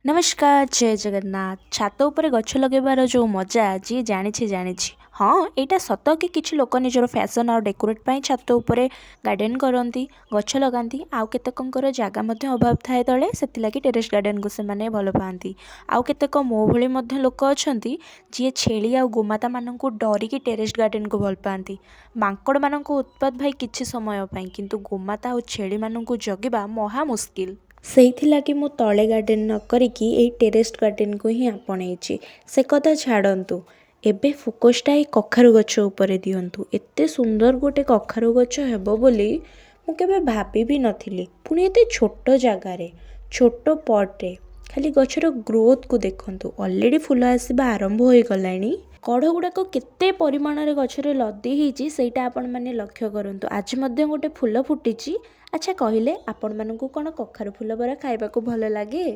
नमस्कार जय जगन्नाथ छात उपरे गछ लगेबार जो मजा जी जानी हाँ यहाँ सत कि किछि लोक निजर फैशन और डेकोरेट ପାଇଁ छात उपरे गार्डन करती गछ लगाती आउ केतेकंकर जागा मध्य अभाव थाए तले सेतिलागि टेरेस गार्डन को से माने भल पाती आउ केतेक मो भली मध्य लोक अछंती जी छेली आउ गोमाता माननकु डरिकी टेरेस गार्डन को भल पाती मांकड़ माननकु उत्पात भाई किछि समय पई किंतु गोमाता आउ छेली माननकु जगिबा महा मुस्किल ସେଇଥିଲାଗି ମୁଁ ତଳେ ଗାର୍ଡ଼େନ୍ ନ କରିକି ଏଇ ଟେରେସ୍ ଗାର୍ଡ଼େନ୍କୁ ହିଁ ଆପଣେଇଛି। ସେ କଥା ଛାଡ଼ନ୍ତୁ, ଏବେ ଫୋକସ୍ଟା ଏଇ କଖାରୁ ଗଛ ଉପରେ ଦିଅନ୍ତୁ। ଏତେ ସୁନ୍ଦର ଗୋଟେ କଖାରୁ ଗଛ ହେବ ବୋଲି ମୁଁ କେବେ ଭାବି ବି ନଥିଲି। ପୁଣି ଏତେ ଛୋଟ ଜାଗାରେ, ଛୋଟ ପଟ୍ରେ। ଖାଲି ଗଛର ଗ୍ରୋଥକୁ ଦେଖନ୍ତୁ, ଅଲରେଡ଼ି ଫୁଲ ଆସିବା ଆରମ୍ଭ ହୋଇଗଲାଣି। କଢ଼ ଗୁଡ଼ାକ କେତେ ପରିମାଣରେ ଗଛରେ ଲଦି ହେଇଛି ସେଇଟା ଆପଣମାନେ ଲକ୍ଷ୍ୟ କରନ୍ତୁ। ଆଜି ମଧ୍ୟ ଗୋଟେ ଫୁଲ ଫୁଟିଛି। ଆଚ୍ଛା କହିଲେ ଆପଣମାନଙ୍କୁ କ'ଣ କଖାରୁ ଫୁଲ ବରା ଖାଇବାକୁ ଭଲ ଲାଗେ?